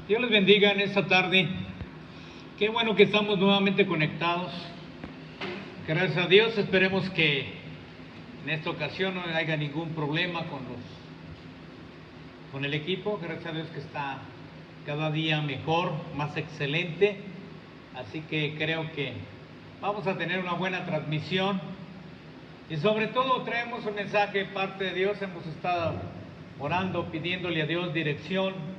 Dios les bendiga en esta tarde. Qué bueno que estamos nuevamente conectados. Gracias a Dios, esperemos que en esta ocasión no haya ningún problema con el equipo. Gracias a Dios que está cada día mejor, más excelente. Así que creo que vamos a tener una buena transmisión. Y sobre todo traemos un mensaje de parte de Dios. Hemos estado orando, pidiéndole a Dios dirección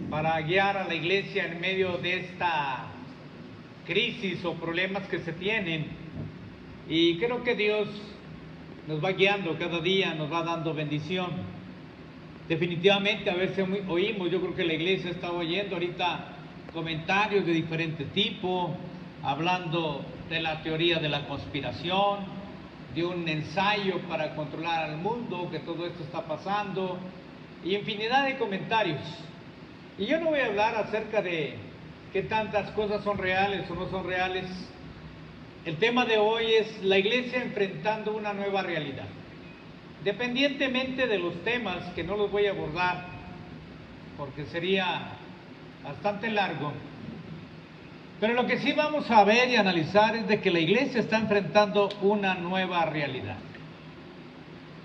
para guiar a la iglesia en medio de esta crisis o problemas que se tienen. Y creo que Dios nos va guiando cada día, nos va dando bendición. Definitivamente a veces oímos, yo creo que la iglesia está oyendo ahorita comentarios de diferente tipo, hablando de la teoría de la conspiración, de un ensayo para controlar al mundo, que todo esto está pasando, y infinidad de comentarios. Y yo no voy a hablar acerca de qué tantas cosas son reales o no son reales. El tema de hoy es la iglesia enfrentando una nueva realidad. Dependientemente de los temas, que no los voy a abordar porque sería bastante largo, pero lo que sí vamos a ver y analizar es de que la iglesia está enfrentando una nueva realidad.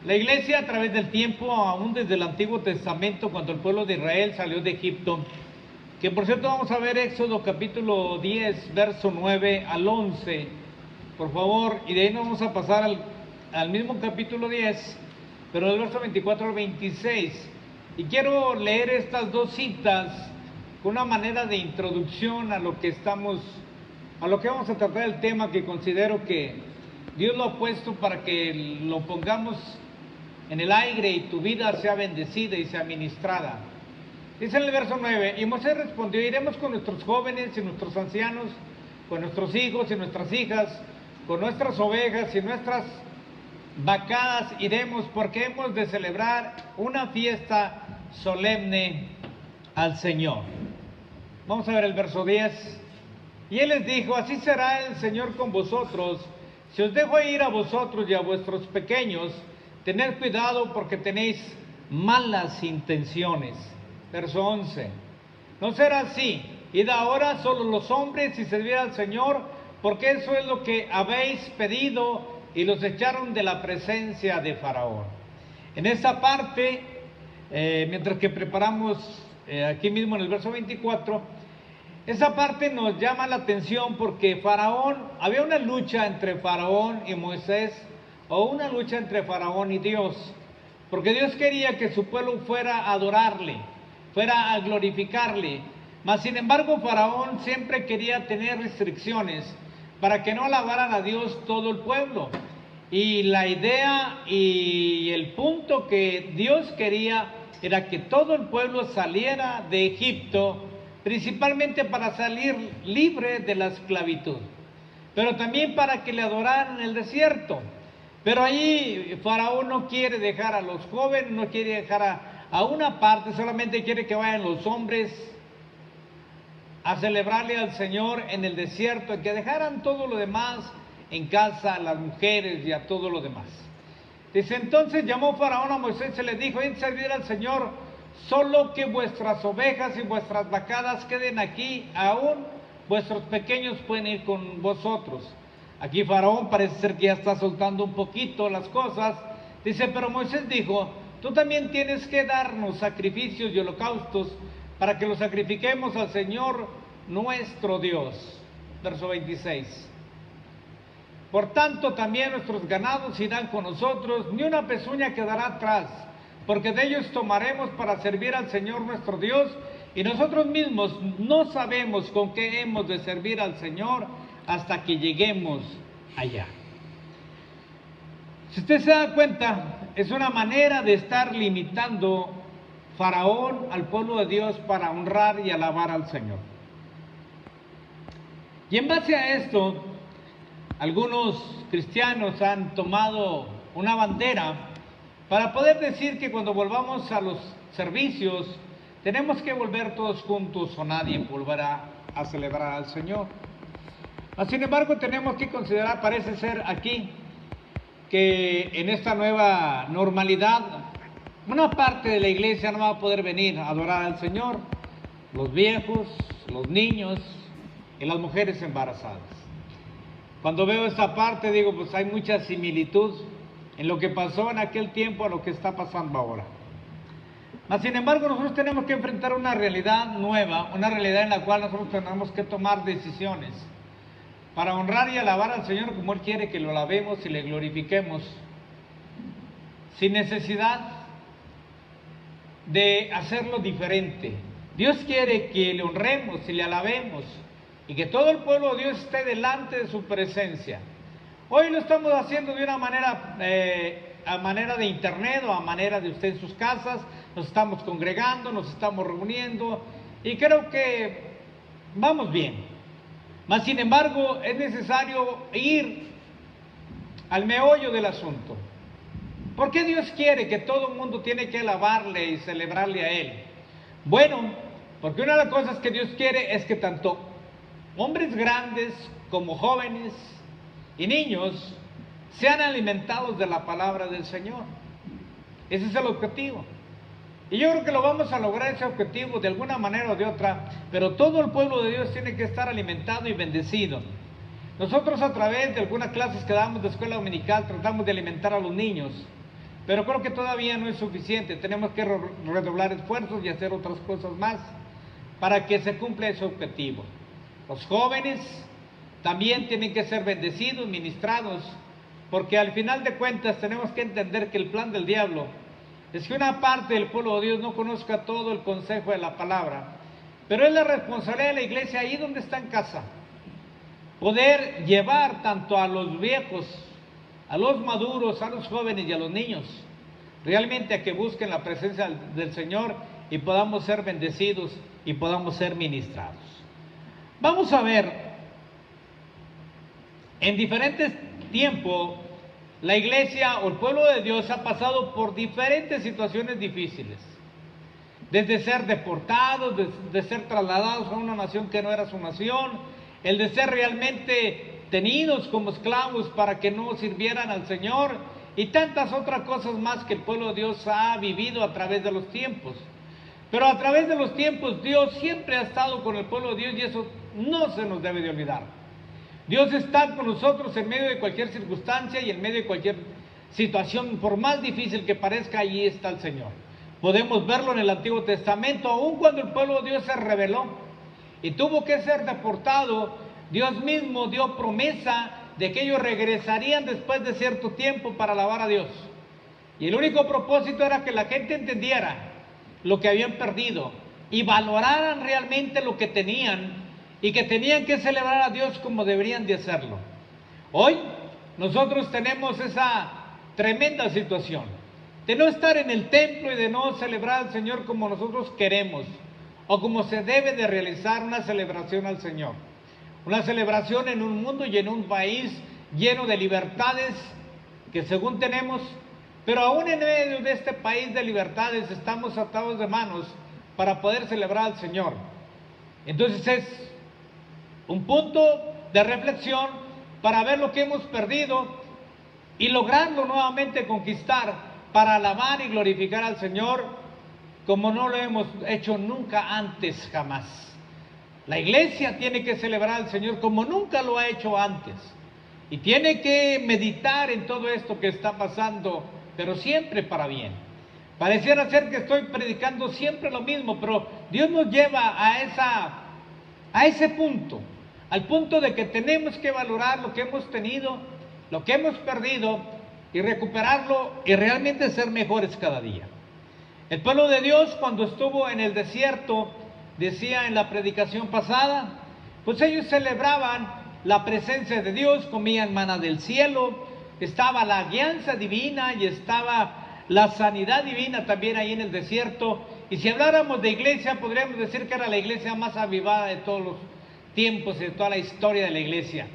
La iglesia a través del tiempo, aún desde el Antiguo Testamento, cuando el pueblo de Israel salió de Egipto, que por cierto vamos a ver Éxodo capítulo 10, verso 9 al 11, por favor, y de ahí nos vamos a pasar al mismo capítulo 10, pero del verso 24 al 26. Y quiero leer estas dos citas con una manera de introducción a lo que vamos a tratar el tema, que considero que Dios lo ha puesto para que lo pongamos en el aire y tu vida sea bendecida y sea ministrada. Dice en el verso 9, y Moisés respondió: iremos con nuestros jóvenes y nuestros ancianos, con nuestros hijos y nuestras hijas, con nuestras ovejas y nuestras vacadas iremos, porque hemos de celebrar una fiesta solemne al Señor. Vamos a ver el verso 10. Y él les dijo: así será el Señor con vosotros, si os dejo ir a vosotros y a vuestros pequeños. Tened cuidado, porque tenéis malas intenciones. Verso 11. No será así. Id ahora solo los hombres y servid al Señor, porque eso es lo que habéis pedido. Y los echaron de la presencia de Faraón. En esta parte, mientras que preparamos aquí mismo en el verso 24, esa parte nos llama la atención porque había una lucha entre Faraón y Moisés, o una lucha entre Faraón y Dios, porque Dios quería que su pueblo fuera a adorarle, fuera a glorificarle, mas sin embargo Faraón siempre quería tener restricciones para que no alabaran a Dios todo el pueblo. Y la idea y el punto que Dios quería era que todo el pueblo saliera de Egipto, principalmente para salir libre de la esclavitud, pero también para que le adoraran en el desierto. Pero ahí Faraón no quiere dejar a los jóvenes, no quiere dejar a una parte, solamente quiere que vayan los hombres a celebrarle al Señor en el desierto, y que dejaran todo lo demás en casa, a las mujeres y a todo lo demás. Dice: entonces llamó Faraón a Moisés y le dijo: id servir al Señor, solo que vuestras ovejas y vuestras vacadas queden aquí, aún vuestros pequeños pueden ir con vosotros. Aquí Faraón parece ser que ya está soltando un poquito las cosas. Dice: pero Moisés dijo: tú también tienes que darnos sacrificios y holocaustos para que los sacrifiquemos al Señor nuestro Dios. Verso 26. Por tanto también nuestros ganados irán con nosotros, ni una pezuña quedará atrás, porque de ellos tomaremos para servir al Señor nuestro Dios, y nosotros mismos no sabemos con qué hemos de servir al Señor hasta que lleguemos allá. Si usted se da cuenta, es una manera de estar limitando Faraón al pueblo de Dios para honrar y alabar al Señor. Y en base a esto, algunos cristianos han tomado una bandera para poder decir que cuando volvamos a los servicios tenemos que volver todos juntos o nadie volverá a celebrar al Señor. Sin embargo, tenemos que considerar, parece ser aquí, que en esta nueva normalidad una parte de la iglesia no va a poder venir a adorar al Señor, los viejos, los niños y las mujeres embarazadas. Cuando veo esta parte digo, pues hay mucha similitud en lo que pasó en aquel tiempo a lo que está pasando ahora. Mas, sin embargo, nosotros tenemos que enfrentar una realidad nueva, una realidad en la cual nosotros tenemos que tomar decisiones para honrar y alabar al Señor como Él quiere que lo alabemos y le glorifiquemos, sin necesidad de hacerlo diferente. Dios quiere que le honremos y le alabemos y que todo el pueblo de Dios esté delante de su presencia. Hoy lo estamos haciendo de una manera, a manera de internet o a manera de usted en sus casas. Nos estamos congregando, nos estamos reuniendo y creo que vamos bien. Mas, sin embargo, es necesario ir al meollo del asunto. ¿Por qué Dios quiere que todo el mundo tiene que alabarle y celebrarle a Él? Bueno, porque una de las cosas que Dios quiere es que tanto hombres grandes como jóvenes y niños sean alimentados de la palabra del Señor. Ese es el objetivo. Y yo creo que lo vamos a lograr, ese objetivo, de alguna manera o de otra, pero todo el pueblo de Dios tiene que estar alimentado y bendecido. Nosotros, a través de algunas clases que damos de escuela dominical, tratamos de alimentar a los niños, pero creo que todavía no es suficiente. Tenemos que redoblar esfuerzos y hacer otras cosas más para que se cumpla ese objetivo. Los jóvenes también tienen que ser bendecidos, ministrados, porque al final de cuentas tenemos que entender que el plan del diablo es que una parte del pueblo de Dios no conozca todo el consejo de la palabra, pero es la responsabilidad de la iglesia, ahí donde está en casa, poder llevar tanto a los viejos, a los maduros, a los jóvenes y a los niños, realmente a que busquen la presencia del Señor y podamos ser bendecidos y podamos ser ministrados. Vamos a ver, en diferentes tiempos, la iglesia o el pueblo de Dios ha pasado por diferentes situaciones difíciles. Desde ser deportados, de ser trasladados a una nación que no era su nación, el de ser realmente tenidos como esclavos para que no sirvieran al Señor y tantas otras cosas más que el pueblo de Dios ha vivido a través de los tiempos. Pero a través de los tiempos Dios siempre ha estado con el pueblo de Dios y eso no se nos debe de olvidar. Dios está con nosotros en medio de cualquier circunstancia y en medio de cualquier situación, por más difícil que parezca, allí está el Señor. Podemos verlo en el Antiguo Testamento, aun cuando el pueblo de Dios se rebeló y tuvo que ser deportado, Dios mismo dio promesa de que ellos regresarían después de cierto tiempo para alabar a Dios. Y el único propósito era que la gente entendiera lo que habían perdido y valoraran realmente lo que tenían y que tenían que celebrar a Dios como deberían de hacerlo. Hoy nosotros tenemos esa tremenda situación de no estar en el templo y de no celebrar al Señor como nosotros queremos o como se debe de realizar una celebración al Señor. Una celebración en un mundo y en un país lleno de libertades que según tenemos, pero aún en medio de este país de libertades estamos atados de manos para poder celebrar al Señor. Entonces es un punto de reflexión para ver lo que hemos perdido y lograrlo nuevamente conquistar para alabar y glorificar al Señor como no lo hemos hecho nunca antes, jamás. La iglesia tiene que celebrar al Señor como nunca lo ha hecho antes y tiene que meditar en todo esto que está pasando, pero siempre para bien. Pareciera ser que estoy predicando siempre lo mismo, pero Dios nos lleva a ese punto, al punto de que tenemos que valorar lo que hemos tenido, lo que hemos perdido y recuperarlo y realmente ser mejores cada día. El pueblo de Dios, cuando estuvo en el desierto, decía en la predicación pasada, pues ellos celebraban la presencia de Dios, comían maná del cielo, estaba la guianza divina y estaba la sanidad divina también ahí en el desierto. Y si habláramos de iglesia, podríamos decir que era la iglesia más avivada de todos los tiempos y de toda la historia de la iglesia.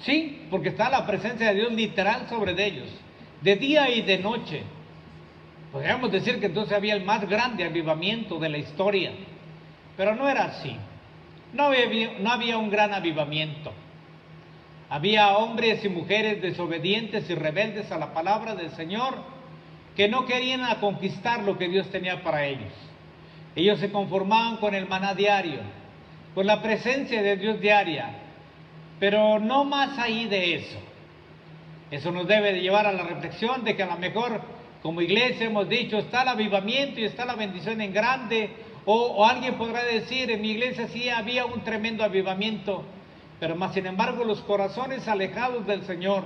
Sí, porque está la presencia de Dios literal sobre ellos, de día y de noche. Podríamos decir que entonces había el más grande avivamiento de la historia, pero no era así. No había un gran avivamiento. Había hombres y mujeres desobedientes y rebeldes a la palabra del Señor que no querían conquistar lo que Dios tenía para ellos, Ellos se conformaban con el maná diario, con la presencia de Dios diaria, pero no más ahí de eso. Eso nos debe de llevar a la reflexión de que a lo mejor como iglesia hemos dicho, está el avivamiento y está la bendición en grande, o alguien podrá decir, en mi iglesia sí había un tremendo avivamiento, pero más sin embargo los corazones alejados del Señor,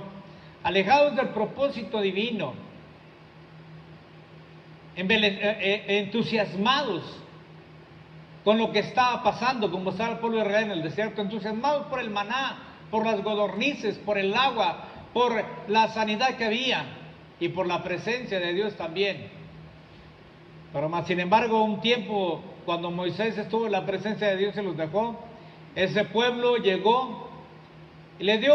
alejados del propósito divino, entusiasmados con lo que estaba pasando, como estaba el pueblo de Israel en el desierto, entusiasmados por el maná, por las codornices, por el agua, por la sanidad que había y por la presencia de Dios también. Pero más sin embargo, un tiempo cuando Moisés estuvo en la presencia de Dios y los dejó, ese pueblo llegó y le dio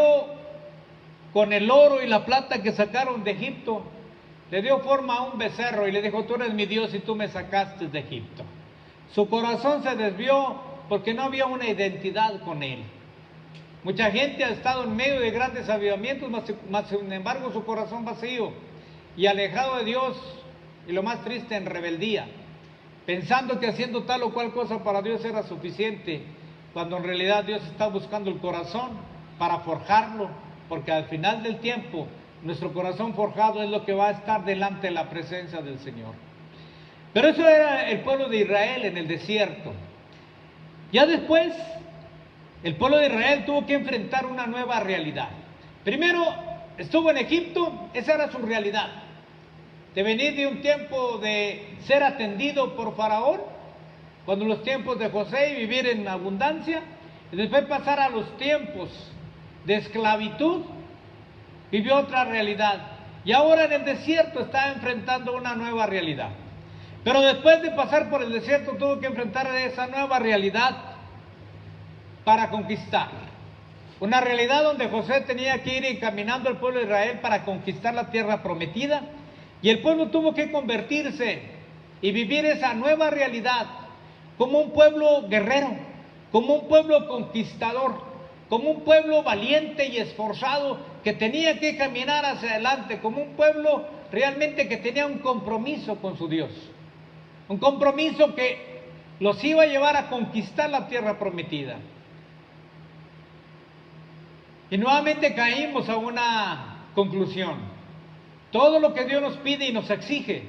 con el oro y la plata que sacaron de Egipto, le dio forma a un becerro y le dijo, tú eres mi Dios y tú me sacaste de Egipto. Su corazón se desvió porque no había una identidad con él. Mucha gente ha estado en medio de grandes avivamientos, mas sin embargo su corazón vacío y alejado de Dios, y lo más triste, en rebeldía, pensando que haciendo tal o cual cosa para Dios era suficiente, cuando en realidad Dios está buscando el corazón para forjarlo, porque al final del tiempo nuestro corazón forjado es lo que va a estar delante de la presencia del Señor. Pero eso era el pueblo de Israel en el desierto. Ya después, el pueblo de Israel tuvo que enfrentar una nueva realidad. Primero, estuvo en Egipto, esa era su realidad. De venir de un tiempo de ser atendido por Faraón, cuando los tiempos de José, y vivir en abundancia, y después pasar a los tiempos de esclavitud, vivió otra realidad. Y ahora en el desierto está enfrentando una nueva realidad. Pero después de pasar por el desierto tuvo que enfrentar esa nueva realidad para conquistar. Una realidad donde José tenía que ir encaminando al pueblo de Israel para conquistar la tierra prometida, y el pueblo tuvo que convertirse y vivir esa nueva realidad como un pueblo guerrero, como un pueblo conquistador, como un pueblo valiente y esforzado que tenía que caminar hacia adelante, como un pueblo realmente que tenía un compromiso con su Dios, un compromiso que los iba a llevar a conquistar la tierra prometida. Y nuevamente caímos a una conclusión. Todo lo que Dios nos pide y nos exige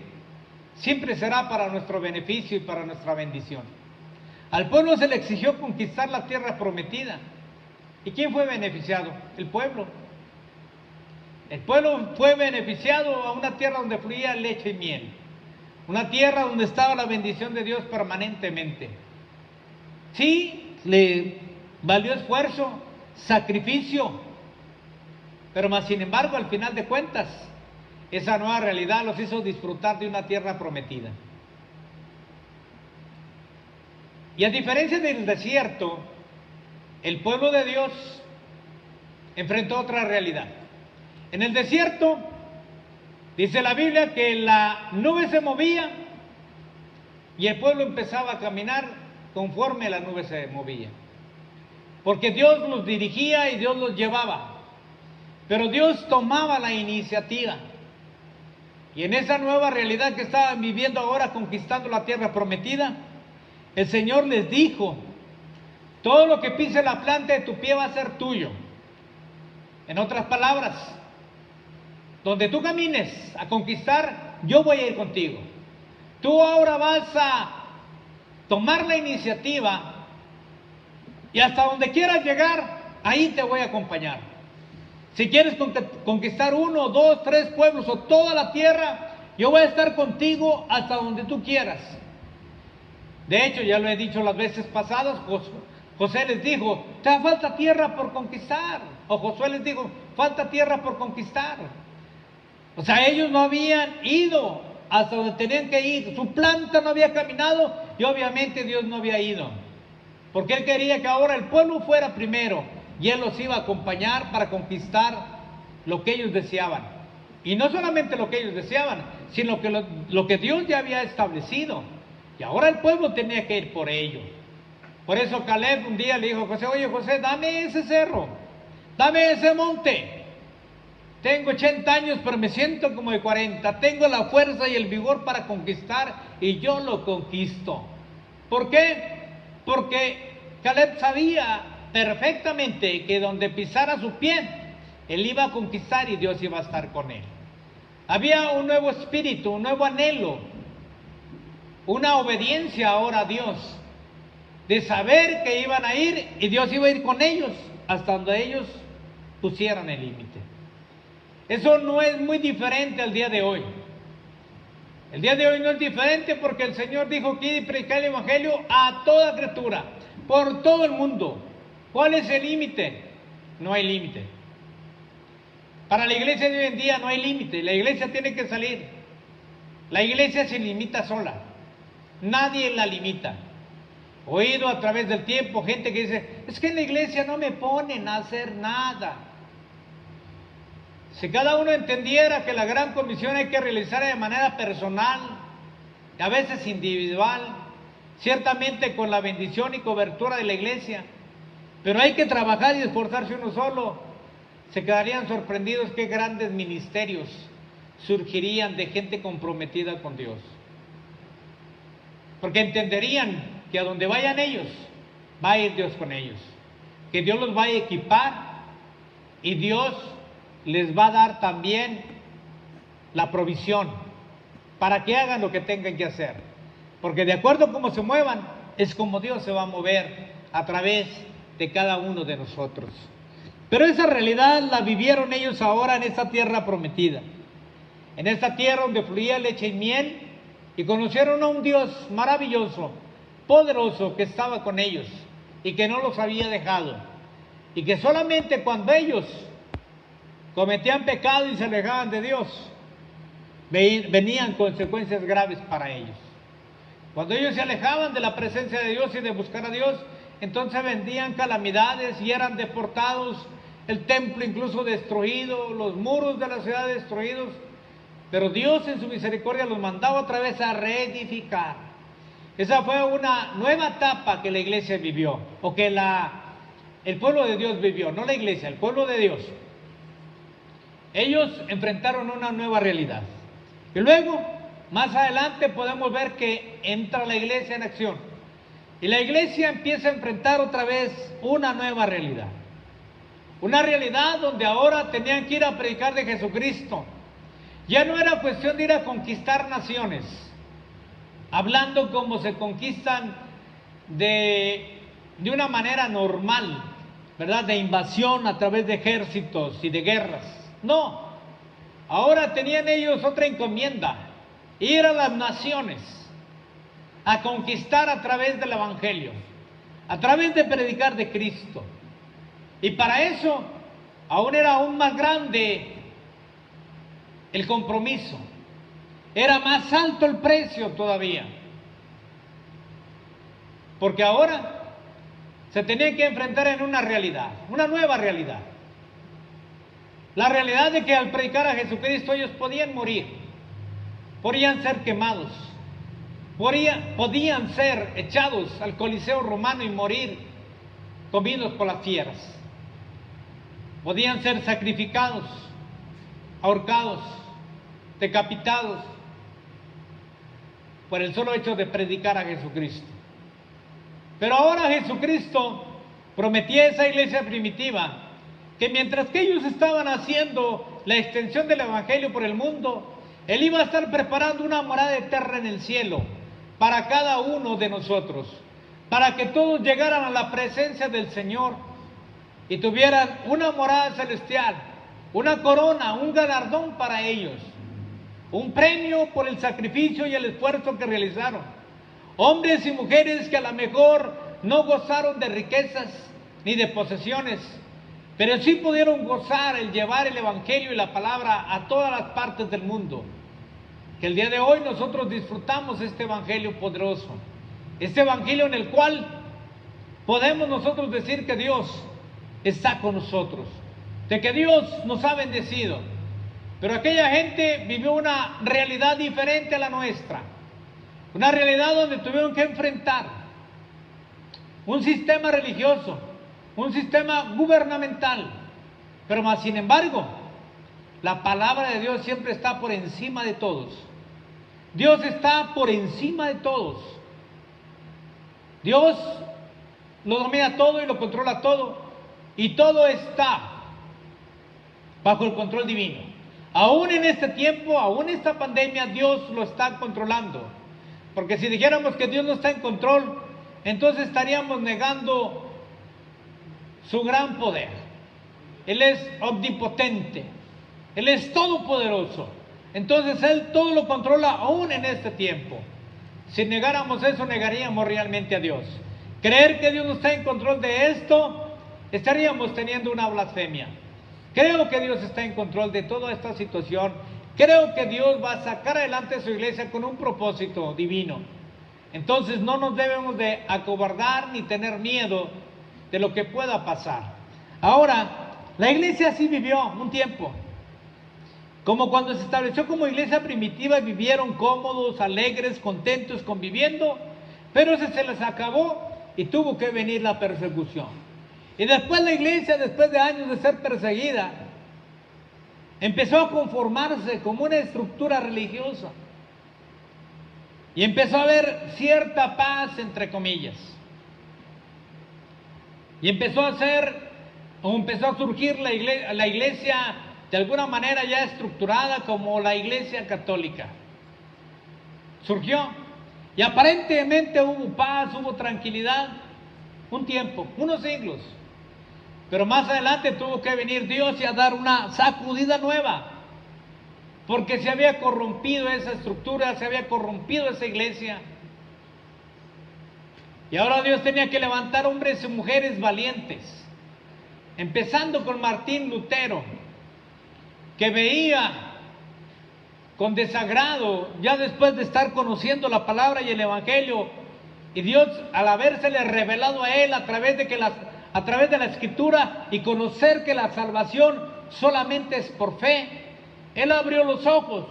siempre será para nuestro beneficio y para nuestra bendición. Al pueblo se le exigió conquistar la tierra prometida. ¿Y quién fue beneficiado? El pueblo. El pueblo fue beneficiado a una tierra donde fluía leche y miel. Una tierra donde estaba la bendición de Dios permanentemente. Sí, le valió esfuerzo, sacrificio, pero más sin embargo, al final de cuentas, esa nueva realidad los hizo disfrutar de una tierra prometida. Y a diferencia del desierto, el pueblo de Dios enfrentó otra realidad. En el desierto, dice la Biblia que la nube se movía y el pueblo empezaba a caminar conforme la nube se movía. Porque Dios los dirigía y Dios los llevaba. Pero Dios tomaba la iniciativa. Y en esa nueva realidad que estaban viviendo ahora, conquistando la tierra prometida, el Señor les dijo, todo lo que pise la planta de tu pie va a ser tuyo. En otras palabras, donde tú camines a conquistar, yo voy a ir contigo. Tú ahora vas a tomar la iniciativa y hasta donde quieras llegar, ahí te voy a acompañar. Si quieres conquistar 1, 2, 3 pueblos o toda la tierra, yo voy a estar contigo hasta donde tú quieras. De hecho, ya lo he dicho las veces pasadas, José les dijo, te falta tierra por conquistar. O Josué les dijo, falta tierra por conquistar. O sea, ellos no habían ido hasta donde tenían que ir. Su planta no había caminado y obviamente Dios no había ido. Porque Él quería que ahora el pueblo fuera primero y Él los iba a acompañar para conquistar lo que ellos deseaban. Y no solamente lo que ellos deseaban, sino que lo que Dios ya había establecido. Y ahora el pueblo tenía que ir por ello. Por eso Caleb un día le dijo a José, oye José, dame ese cerro, dame ese monte. Tengo 80 años, pero me siento como de 40. Tengo la fuerza y el vigor para conquistar y yo lo conquisto. ¿Por qué? Porque Caleb sabía perfectamente que donde pisara su pie, él iba a conquistar y Dios iba a estar con él. Había un nuevo espíritu, un nuevo anhelo, una obediencia ahora a Dios, de saber que iban a ir y Dios iba a ir con ellos hasta donde ellos pusieran el límite. Eso no es muy diferente al día de hoy. El día de hoy no es diferente porque el Señor dijo que ir y predicar el Evangelio a toda criatura, por todo el mundo. ¿Cuál es el límite? No hay límite. Para la iglesia de hoy en día no hay límite. La iglesia tiene que salir. La iglesia se limita sola. Nadie la limita. He oído a través del tiempo gente que dice, es que en la iglesia no me ponen a hacer nada. Si cada uno entendiera que la gran comisión hay que realizarla de manera personal, a veces individual, ciertamente con la bendición y cobertura de la iglesia, pero hay que trabajar y esforzarse uno solo, se quedarían sorprendidos qué grandes ministerios surgirían de gente comprometida con Dios. Porque entenderían que a donde vayan ellos, va a ir Dios con ellos, que Dios los va a equipar y Dios les va a dar también la provisión para que hagan lo que tengan que hacer. Porque de acuerdo a cómo se muevan, es como Dios se va a mover a través de cada uno de nosotros. Pero esa realidad la vivieron ellos ahora en esta tierra prometida. En esta tierra donde fluía leche y miel, y conocieron a un Dios maravilloso, poderoso, que estaba con ellos y que no los había dejado. Y que solamente cuando ellos cometían pecado y se alejaban de Dios, venían consecuencias graves para ellos. Cuando ellos se alejaban de la presencia de Dios y de buscar a Dios, entonces vendían calamidades y eran deportados, el templo incluso destruido, los muros de la ciudad destruidos, pero Dios en su misericordia los mandaba otra vez a reedificar. Esa fue una nueva etapa que la iglesia vivió, o que el pueblo de Dios vivió, no la iglesia, el pueblo de Dios. Ellos enfrentaron una nueva realidad. Y luego, más adelante, podemos ver que entra la iglesia en acción. Y la iglesia empieza a enfrentar otra vez una nueva realidad. Una realidad donde ahora tenían que ir a predicar de Jesucristo. Ya no era cuestión de ir a conquistar naciones, hablando como se conquistan de una manera normal, ¿verdad? De invasión a través de ejércitos y de guerras. No, ahora tenían ellos otra encomienda, ir a las naciones, a conquistar a través del Evangelio, a través de predicar de Cristo. Y para eso, aún era aún más grande el compromiso, era más alto el precio todavía, porque ahora se tenían que enfrentar en una realidad, una nueva realidad. La realidad de que al predicar a Jesucristo ellos podían morir, podían ser quemados, podían ser echados al Coliseo romano y morir comidos por las fieras, podían ser sacrificados, ahorcados, decapitados por el solo hecho de predicar a Jesucristo. Pero ahora Jesucristo prometía a esa iglesia primitiva que mientras que ellos estaban haciendo la extensión del Evangelio por el mundo, Él iba a estar preparando una morada eterna en el cielo para cada uno de nosotros, para que todos llegaran a la presencia del Señor y tuvieran una morada celestial, una corona, un galardón para ellos, un premio por el sacrificio y el esfuerzo que realizaron. Hombres y mujeres que a lo mejor no gozaron de riquezas ni de posesiones, pero sí pudieron gozar el llevar el Evangelio y la palabra a todas las partes del mundo. Que el día de hoy nosotros disfrutamos este Evangelio poderoso, este Evangelio en el cual podemos nosotros decir que Dios está con nosotros, de que Dios nos ha bendecido. Pero aquella gente vivió una realidad diferente a la nuestra, una realidad donde tuvieron que enfrentar un sistema religioso, un sistema gubernamental, pero más sin embargo, la palabra de Dios siempre está por encima de todos. Dios está por encima de todos. Dios lo domina todo y lo controla todo, y todo está bajo el control divino. Aún en este tiempo, aún esta pandemia, Dios lo está controlando. Porque si dijéramos que Dios no está en control, entonces estaríamos negando su gran poder. Él es omnipotente, Él es todopoderoso. Entonces Él todo lo controla aún en este tiempo. Si negáramos eso, negaríamos realmente a Dios. Creer que Dios no está en control de esto, estaríamos teniendo una blasfemia. Creo que Dios está en control de toda esta situación. Creo que Dios va a sacar adelante su iglesia con un propósito divino. Entonces no nos debemos de acobardar ni tener miedo de lo que pueda pasar. Ahora, la iglesia así vivió un tiempo. Como cuando se estableció como iglesia primitiva, vivieron cómodos, alegres, contentos, conviviendo, pero se les acabó y tuvo que venir la persecución. Y después la iglesia, después de años de ser perseguida, empezó a conformarse como una estructura religiosa. Y empezó a haber cierta paz, entre comillas. Y empezó a surgir la iglesia de alguna manera ya estructurada como la iglesia católica. Surgió. Y aparentemente hubo paz, hubo tranquilidad, un tiempo, unos siglos. Pero más adelante tuvo que venir Dios y a dar una sacudida nueva. Porque se había corrompido esa estructura, se había corrompido esa iglesia. Y ahora Dios tenía que levantar hombres y mujeres valientes. Empezando con Martín Lutero, que veía con desagrado, ya después de estar conociendo la palabra y el evangelio, y Dios al habérsele revelado a él a través de la escritura y conocer que la salvación solamente es por fe, él abrió los ojos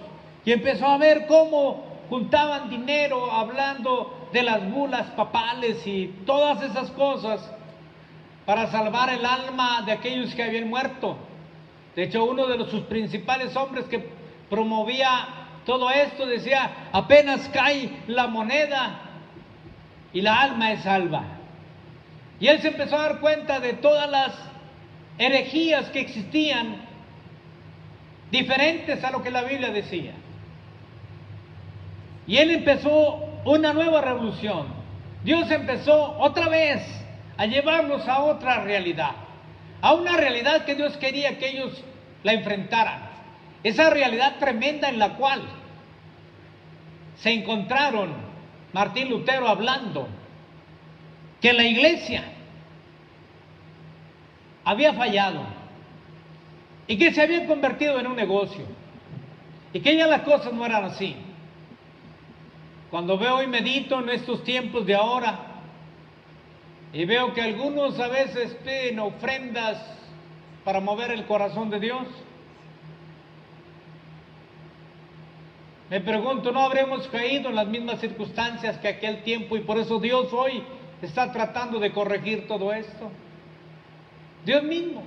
y empezó a ver cómo juntaban dinero hablando de las bulas papales y todas esas cosas para salvar el alma de aquellos que habían muerto. De hecho, uno de sus principales hombres que promovía todo esto decía: apenas cae la moneda y la alma es salva. Y él se empezó a dar cuenta de todas las herejías que existían, diferentes a lo que la Biblia decía. Y él empezó una nueva revolución. Dios empezó otra vez a llevarlos a otra realidad, a una realidad que Dios quería que ellos la enfrentaran. Esa realidad tremenda en la cual se encontraron Martín Lutero hablando que la iglesia había fallado y que se había convertido en un negocio y que ya las cosas no eran así. Cuando veo y medito en estos tiempos de ahora y veo que algunos a veces piden ofrendas para mover el corazón de Dios, me pregunto, ¿no habremos caído en las mismas circunstancias que aquel tiempo y por eso Dios hoy está tratando de corregir todo esto? Dios mismo.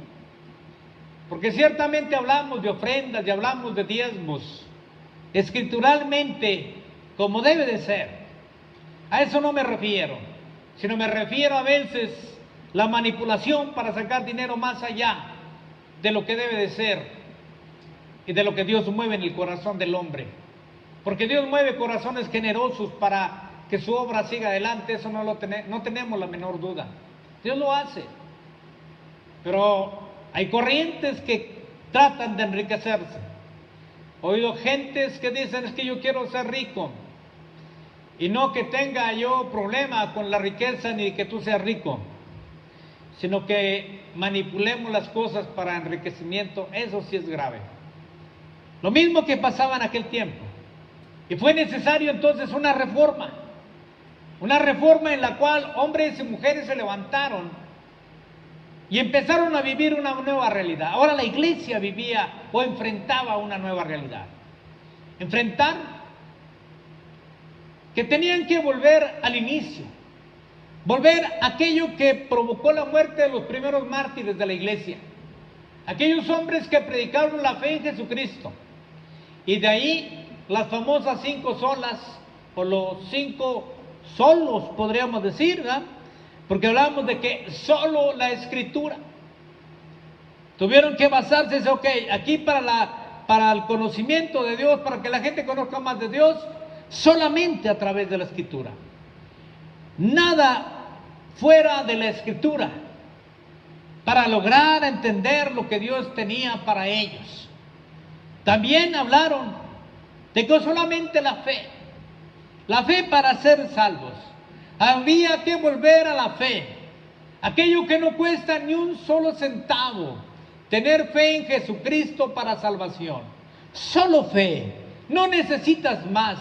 Porque ciertamente hablamos de ofrendas y hablamos de diezmos, escrituralmente, como debe de ser. A eso no me refiero, sino me refiero a veces la manipulación para sacar dinero más allá de lo que debe de ser y de lo que Dios mueve en el corazón del hombre. Porque Dios mueve corazones generosos para que su obra siga adelante, eso no tenemos la menor duda. Dios lo hace. Pero hay corrientes que tratan de enriquecerse. He oído gentes que dicen: es que yo quiero ser rico. Y no que tenga yo problema con la riqueza ni que tú seas rico, sino que manipulemos las cosas para enriquecimiento. Eso sí es grave. Lo mismo que pasaba en aquel tiempo. Y fue necesario entonces una reforma en la cual hombres y mujeres se levantaron y empezaron a vivir una nueva realidad. Ahora la iglesia vivía o enfrentaba una nueva realidad. Enfrentar que tenían que volver al inicio, volver a aquello que provocó la muerte de los primeros mártires de la iglesia, aquellos hombres que predicaron la fe en Jesucristo. Y de ahí las famosas 5 solas o los 5 solos, podríamos decir, ¿verdad? Porque hablamos de que solo la Escritura. Tuvieron que basarse, dice, ok, aquí para el conocimiento de Dios, para que la gente conozca más de Dios, solamente a través de la Escritura. Nada fuera de la Escritura, para lograr entender lo que Dios tenía para ellos. También hablaron de que solamente la fe para ser salvos. Había que volver a la fe, aquello que no cuesta ni un solo centavo, tener fe en Jesucristo para salvación. Solo fe, no necesitas más,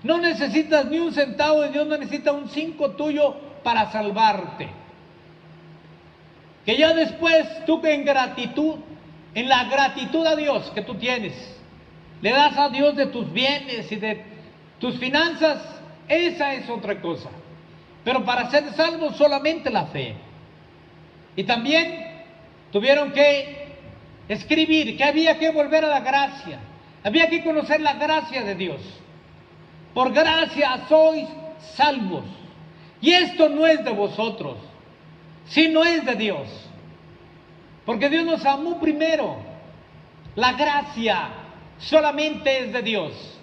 no necesitas ni un centavo de Dios, no necesita un 5 tuyo para salvarte. Que ya después tú en gratitud, en la gratitud a Dios que tú tienes, le das a Dios de tus bienes y de tus finanzas, esa es otra cosa. Pero para ser salvos solamente la fe. Y también tuvieron que escribir que había que volver a la gracia, había que conocer la gracia de Dios. Por gracia sois salvos. Y esto no es de vosotros, sino es de Dios. Porque Dios nos amó primero. La gracia solamente es de Dios.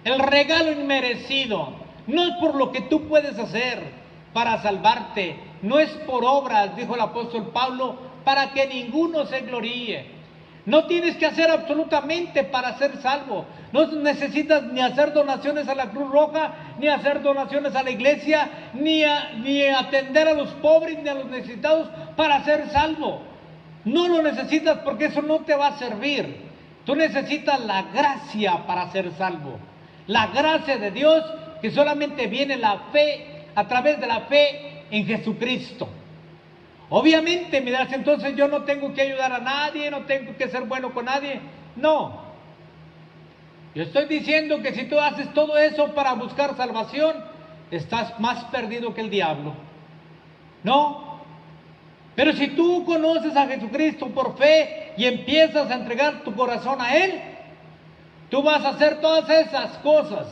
El regalo inmerecido no es por lo que tú puedes hacer para salvarte, no es por obras, dijo el apóstol Pablo, para que ninguno se gloríe. No tienes que hacer absolutamente para ser salvo. No necesitas ni hacer donaciones a la Cruz Roja, ni hacer donaciones a la iglesia, ni atender a los pobres, ni a los necesitados para ser salvo. No lo necesitas porque eso no te va a servir. Tú necesitas la gracia para ser salvo. La gracia de Dios, que solamente viene la fe, a través de la fe en Jesucristo. Obviamente, me dirás, entonces yo no tengo que ayudar a nadie, no tengo que ser bueno con nadie. No. Yo estoy diciendo que si tú haces todo eso para buscar salvación, estás más perdido que el diablo. No. Pero si tú conoces a Jesucristo por fe y empiezas a entregar tu corazón a Él, tú vas a hacer todas esas cosas,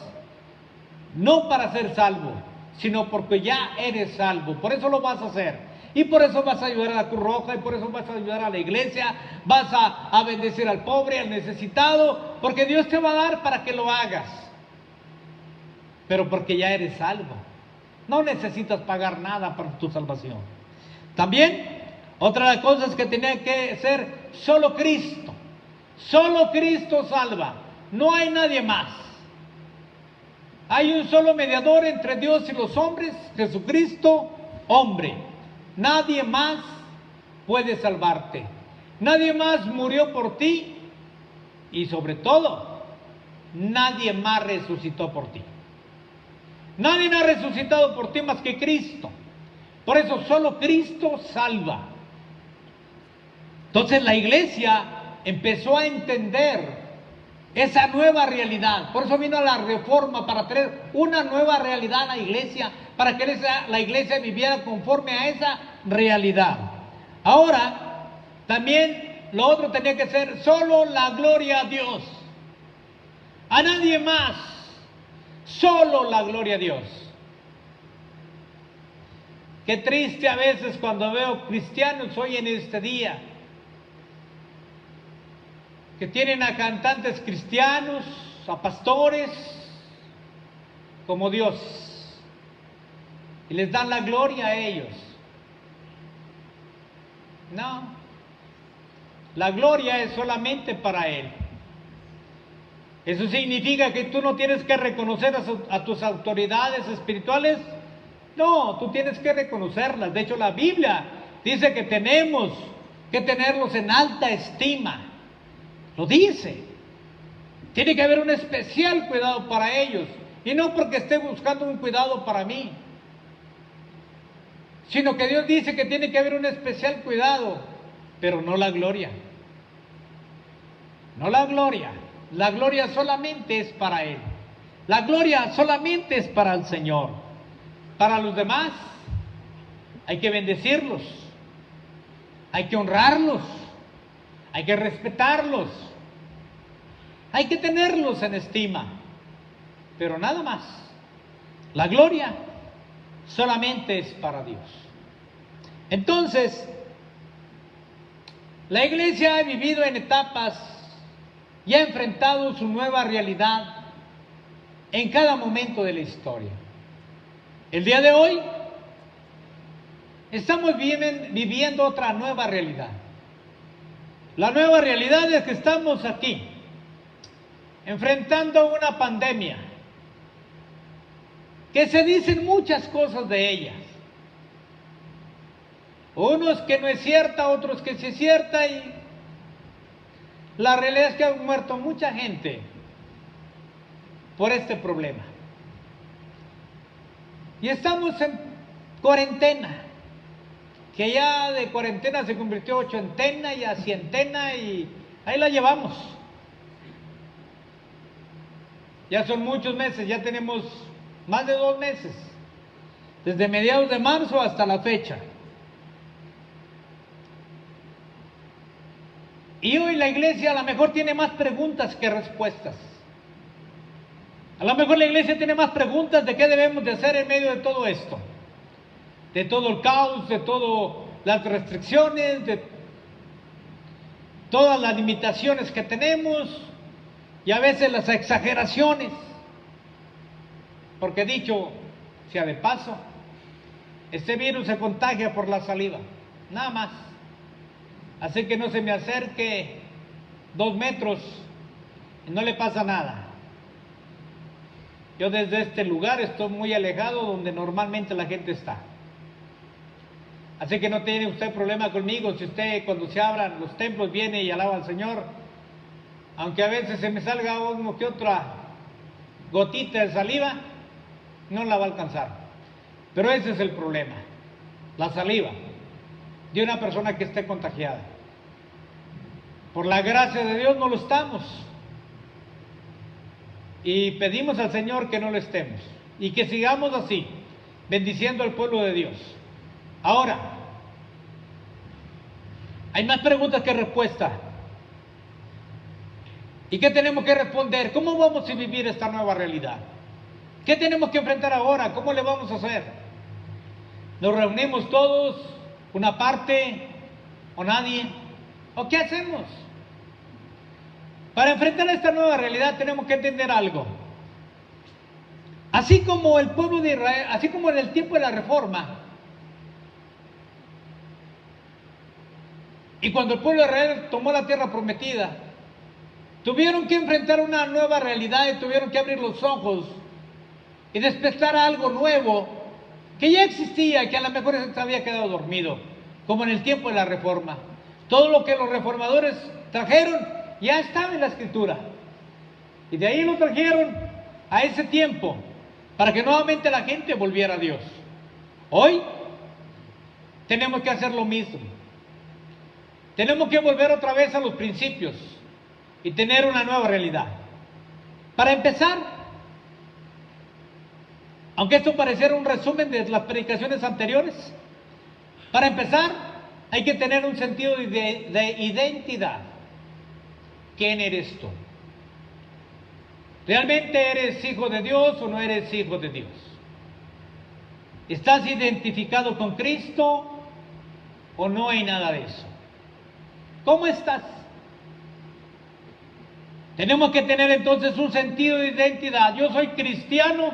no para ser salvo, sino porque ya eres salvo. Por eso lo vas a hacer. Y por eso vas a ayudar a la Cruz Roja, y por eso vas a ayudar a la iglesia, vas a bendecir al pobre, al necesitado, porque Dios te va a dar para que lo hagas. Pero porque ya eres salvo. No necesitas pagar nada para tu salvación. También, otra de las cosas que tenía que ser, solo Cristo. Solo Cristo salva. No hay nadie más. Hay un solo mediador entre Dios y los hombres, Jesucristo, hombre. Nadie más puede salvarte. Nadie más murió por ti. Y sobre todo, nadie más resucitó por ti. Nadie ha resucitado por ti más que Cristo. Por eso solo Cristo salva. Entonces la iglesia empezó a entender esa nueva realidad. Por eso vino la reforma, para traer una nueva realidad a la iglesia, para que la iglesia viviera conforme a esa realidad. Ahora, también lo otro tenía que ser solo la gloria a Dios. A nadie más, solo la gloria a Dios. Qué triste a veces cuando veo cristianos hoy en este día que tienen a cantantes cristianos, a pastores, como Dios, y les dan la gloria a ellos. No, la gloria es solamente para Él. ¿Eso significa que tú no tienes que reconocer a tus autoridades espirituales? No, tú tienes que reconocerlas. De hecho, la Biblia dice que tenemos que tenerlos en alta estima. Lo dice. Tiene que haber un especial cuidado para ellos. Y no porque esté buscando un cuidado para mí, sino que Dios dice que tiene que haber un especial cuidado, pero no la gloria. No la gloria. La gloria solamente es para Él. La gloria solamente es para el Señor. Para los demás hay que bendecirlos, hay que honrarlos, hay que respetarlos, hay que tenerlos en estima, pero nada más. La gloria solamente es para Dios. Entonces, la iglesia ha vivido en etapas y ha enfrentado su nueva realidad en cada momento de la historia. El día de hoy estamos viviendo otra nueva realidad. La nueva realidad es que estamos aquí, enfrentando una pandemia, que se dicen muchas cosas de ellas. Unos que no es cierta, otros que sí es cierta, y la realidad es que ha muerto mucha gente por este problema. Y estamos en cuarentena, que ya de cuarentena se convirtió ochentena y a cientena, y ahí la llevamos. Ya son muchos meses, ya tenemos más de 2 meses, desde mediados de marzo hasta la fecha. Y hoy la iglesia a lo mejor tiene más preguntas que respuestas. A lo mejor la iglesia tiene más preguntas de qué debemos de hacer en medio de todo esto, de todo el caos, de todas las restricciones, de todas las limitaciones que tenemos y a veces las exageraciones. Porque dicho sea de paso, este virus se contagia por la saliva, nada más. Así que no se me acerque 2 metros y no le pasa nada. Yo desde este lugar estoy muy alejado donde normalmente la gente está. Así que no tiene usted problema conmigo si usted cuando se abran los templos viene y alaba al Señor. Aunque a veces se me salga uno que otra gotita de saliva, no la va a alcanzar. Pero ese es el problema, la saliva de una persona que esté contagiada. Por la gracia de Dios no lo estamos. Y pedimos al Señor que no lo estemos. Y que sigamos así, bendiciendo al pueblo de Dios. Ahora, hay más preguntas que respuestas. ¿Y qué tenemos que responder? ¿Cómo vamos a vivir esta nueva realidad? ¿Qué tenemos que enfrentar ahora? ¿Cómo le vamos a hacer? ¿Nos reunimos todos, una parte o nadie? ¿O qué hacemos? Para enfrentar esta nueva realidad tenemos que entender algo. Así como el pueblo de Israel, así como en el tiempo de la Reforma, y cuando el pueblo de Israel tomó la tierra prometida, tuvieron que enfrentar una nueva realidad y tuvieron que abrir los ojos y despertar a algo nuevo que ya existía y que a lo mejor se había quedado dormido, como en el tiempo de la Reforma. Todo lo que los reformadores trajeron ya estaba en la Escritura, y de ahí lo trajeron a ese tiempo para que nuevamente la gente volviera a Dios. Hoy tenemos que hacer lo mismo. Tenemos que volver otra vez a los principios y tener una nueva realidad. Para empezar, aunque esto pareciera un resumen de las predicaciones anteriores, para empezar hay que tener un sentido de identidad. ¿Quién eres tú? ¿Realmente eres hijo de Dios o no eres hijo de Dios? ¿Estás identificado con Cristo o no hay nada de eso? ¿Cómo estás? Tenemos que tener entonces un sentido de identidad. Yo soy cristiano,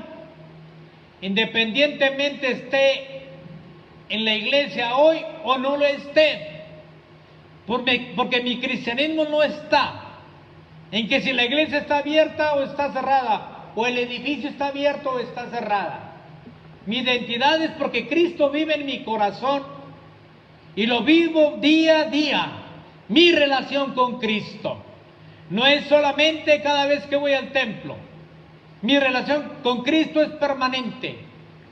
independientemente esté en la iglesia hoy o no lo esté, porque mi cristianismo no está en que si la iglesia está abierta o está cerrada, o el edificio está abierto o está cerrada. Mi identidad es porque Cristo vive en mi corazón y lo vivo día a día. Mi relación con Cristo no es solamente cada vez que voy al templo. Mi relación con Cristo es permanente,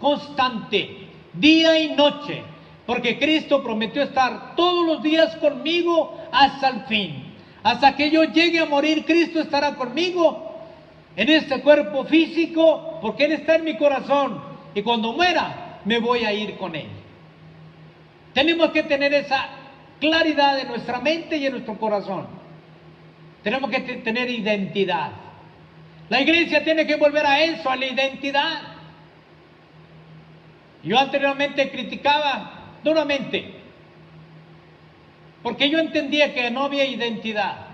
constante, día y noche, porque Cristo prometió estar todos los días conmigo hasta el fin. Hasta que yo llegue a morir, Cristo estará conmigo en este cuerpo físico, porque Él está en mi corazón, y cuando muera me voy a ir con Él. Tenemos que tener esa claridad en nuestra mente y en nuestro corazón. Tenemos que tener identidad. La iglesia tiene que volver a eso, a la identidad. Yo anteriormente criticaba duramente, porque yo entendía que no había identidad.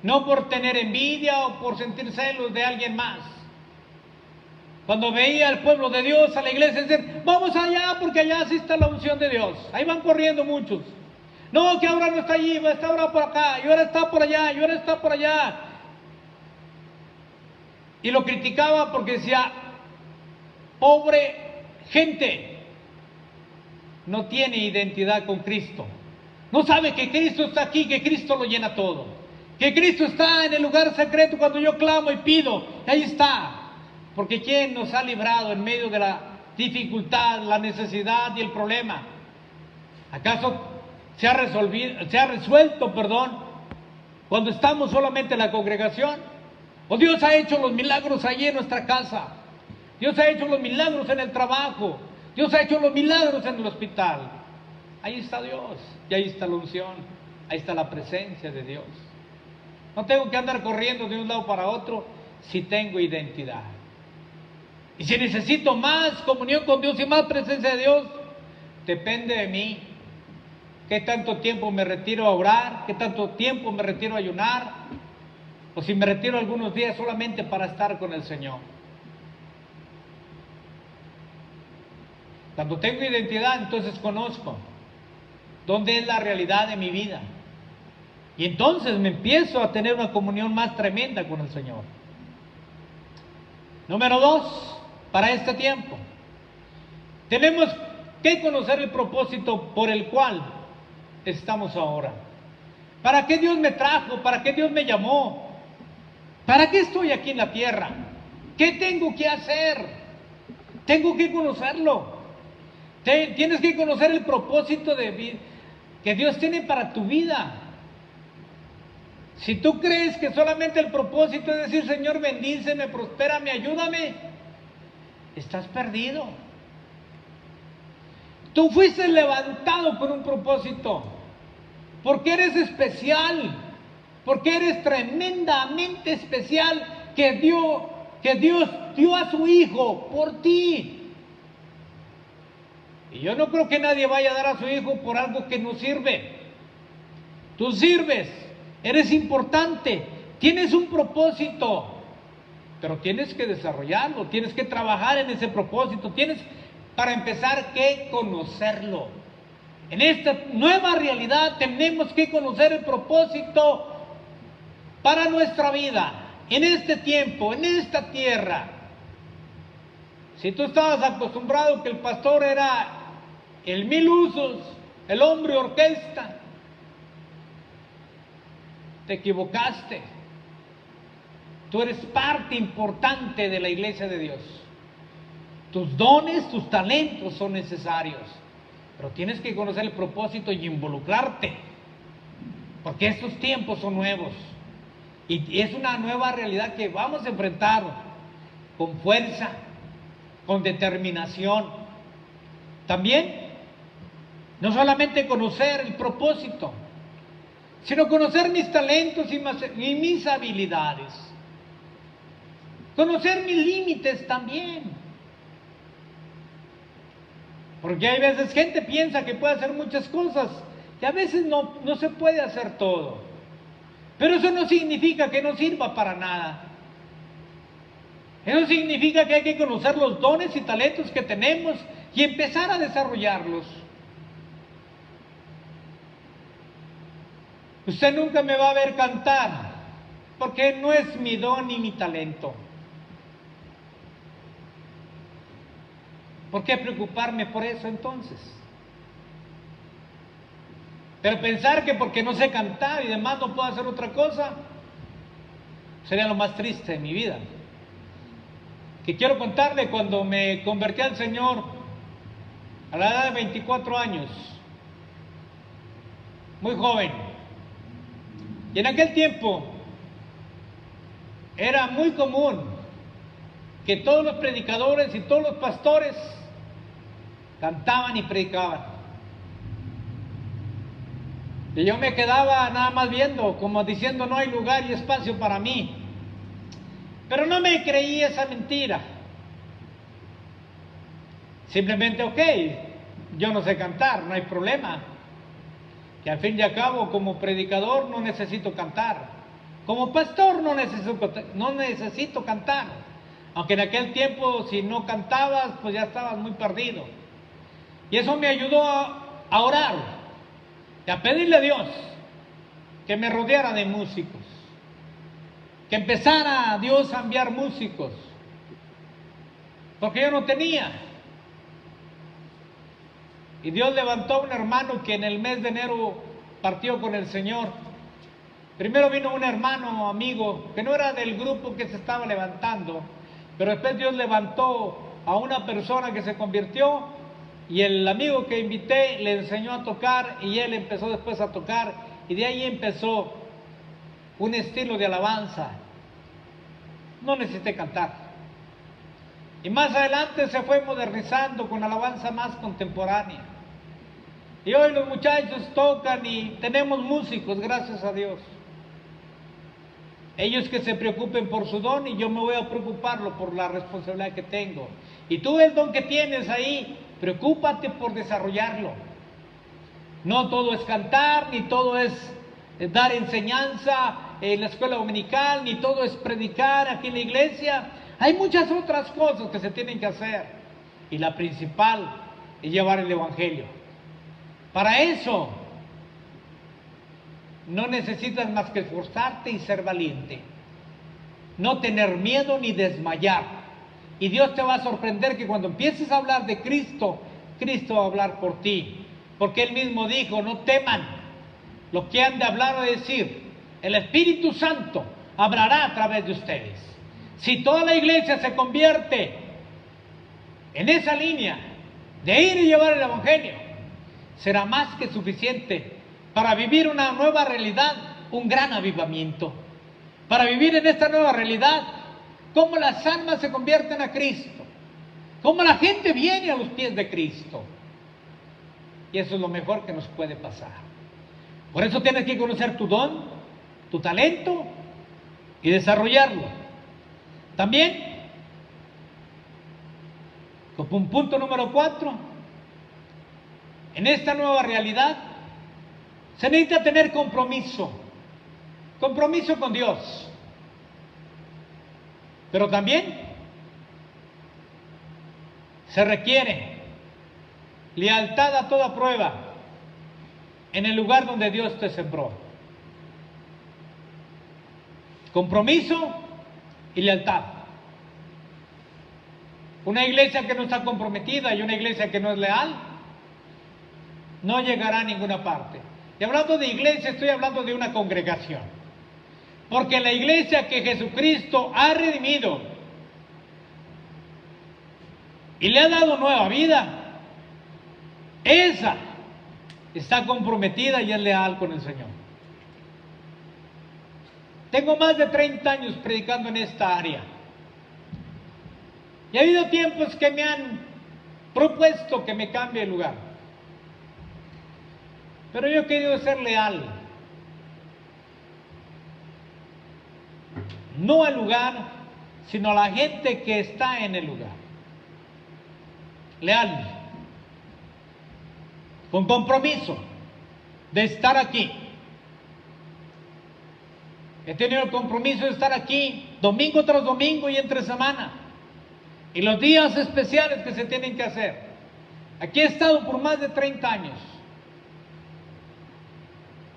No por tener envidia o por sentir celos de alguien más. Cuando veía al pueblo de Dios, a la iglesia, decir, vamos allá porque allá sí está la unción de Dios. Ahí van corriendo muchos. No, que ahora no está allí, está ahora por acá, y ahora está por allá, y ahora está por allá. Y lo criticaba porque decía, pobre gente, no tiene identidad con Cristo. No sabe que Cristo está aquí, que Cristo lo llena todo. Que Cristo está en el lugar secreto cuando yo clamo y pido, y ahí está. Porque ¿quién nos ha librado en medio de la dificultad, la necesidad y el problema? ¿Acaso se ha resuelto, cuando estamos solamente en la congregación? ¿O Dios ha hecho los milagros allí en nuestra casa? Dios ha hecho los milagros en el trabajo. Dios ha hecho los milagros en el hospital. Ahí está Dios, y ahí está la unción, ahí está la presencia de Dios. No tengo que andar corriendo de un lado para otro si tengo identidad. Y si necesito más comunión con Dios y más presencia de Dios, depende de mí. ¿Qué tanto tiempo me retiro a orar? ¿Qué tanto tiempo me retiro a ayunar? O si me retiro algunos días solamente para estar con el Señor. Cuando tengo identidad, entonces conozco dónde es la realidad de mi vida. Y entonces me empiezo a tener una comunión más tremenda con el Señor. Número 2, para este tiempo, tenemos que conocer el propósito por el cual estamos ahora. ¿Para qué Dios me trajo? ¿Para qué Dios me llamó? ¿Para qué estoy aquí en la tierra? ¿Qué tengo que hacer? Tengo que conocerlo. Tienes que conocer el propósito que Dios tiene para tu vida. Si tú crees que solamente el propósito es decir, Señor, bendíceme, prospérame, ayúdame, estás perdido. Tú fuiste levantado con un propósito, porque eres especial, porque eres tremendamente especial, que Dios dio a su Hijo por ti. Y yo no creo que nadie vaya a dar a su Hijo por algo que no sirve. Tú sirves, eres importante, tienes un propósito, pero tienes que desarrollarlo, tienes que trabajar en ese propósito, tienes para empezar que conocerlo. En esta nueva realidad tenemos que conocer el propósito para nuestra vida, en este tiempo, en esta tierra. Si tú estabas acostumbrado que el pastor era el mil usos, el hombre orquesta, te equivocaste. Tú eres parte importante de la iglesia de Dios. Tus dones, tus talentos son necesarios, pero tienes que conocer el propósito y involucrarte, porque estos tiempos son nuevos y es una nueva realidad que vamos a enfrentar con fuerza, con determinación. También, no solamente conocer el propósito, sino conocer mis talentos y mis habilidades. Conocer mis límites también. Porque hay veces gente piensa que puede hacer muchas cosas y a veces no se puede hacer todo. Pero eso no significa que no sirva para nada. Eso significa que hay que conocer los dones y talentos que tenemos y empezar a desarrollarlos. Usted nunca me va a ver cantar, porque no es mi don ni mi talento. ¿Por qué preocuparme por eso entonces? Pero pensar que porque no sé cantar y demás no puedo hacer otra cosa, sería lo más triste de mi vida. Que quiero contarle cuando me convertí al Señor a la edad de 24 años, muy joven. Y en aquel tiempo era muy común que todos los predicadores y todos los pastores cantaban y predicaban. Y yo me quedaba nada más viendo, como diciendo, no hay lugar y espacio para mí. Pero no me creí esa mentira. Simplemente, ok, yo no sé cantar, no hay problema. Que al fin y al cabo, como predicador no necesito cantar. Como pastor no necesito cantar. Aunque en aquel tiempo, si no cantabas, pues ya estabas muy perdido. Y eso me ayudó a orar y a pedirle a Dios que me rodeara de músicos. Que empezara a Dios a enviar músicos. Porque yo no tenía. Y Dios levantó a un hermano que en el mes de enero partió con el Señor. Primero vino un hermano amigo que no era del grupo que se estaba levantando, pero después Dios levantó a una persona que se convirtió y el amigo que invité le enseñó a tocar y él empezó después a tocar y de ahí empezó un estilo de alabanza. No necesité cantar. Y más adelante se fue modernizando con alabanza más contemporánea. Y hoy los muchachos tocan y tenemos músicos, gracias a Dios. Ellos que se preocupen por su don y yo me voy a preocuparlo por la responsabilidad que tengo. Y tú el don que tienes ahí, preocúpate por desarrollarlo. No todo es cantar, ni todo es dar enseñanza en la escuela dominical, ni todo es predicar aquí en la iglesia. Hay muchas otras cosas que se tienen que hacer. Y la principal es llevar el evangelio. Para eso no necesitas más que esforzarte y ser valiente. No tener miedo ni desmayar. Y Dios te va a sorprender que cuando empieces a hablar de Cristo, Cristo va a hablar por ti. Porque Él mismo dijo, no teman lo que han de hablar o decir. El Espíritu Santo hablará a través de ustedes. Si toda la iglesia se convierte en esa línea de ir y llevar el evangelio, será más que suficiente para vivir una nueva realidad, un gran avivamiento. Para vivir en esta nueva realidad, cómo las almas se convierten a Cristo, cómo la gente viene a los pies de Cristo. Y eso es lo mejor que nos puede pasar. Por eso tienes que conocer tu don, tu talento y desarrollarlo. También, como un punto número 4, en esta nueva realidad se necesita tener compromiso con Dios, pero también se requiere lealtad a toda prueba en el lugar donde Dios te sembró. Compromiso y lealtad. Una iglesia que no está comprometida y una iglesia que no es leal no llegará a ninguna parte. Y hablando de iglesia, estoy hablando de una congregación. Porque la iglesia que Jesucristo ha redimido y le ha dado nueva vida, esa está comprometida y es leal con el Señor. Tengo más de 30 años predicando en esta área. Y ha habido tiempos que me han propuesto que me cambie de lugar. Pero yo he querido ser leal. No al lugar, sino a la gente que está en el lugar. Leal. Con compromiso de estar aquí. He tenido el compromiso de estar aquí domingo tras domingo y entre semana. Y los días especiales que se tienen que hacer. Aquí he estado por más de 30 años.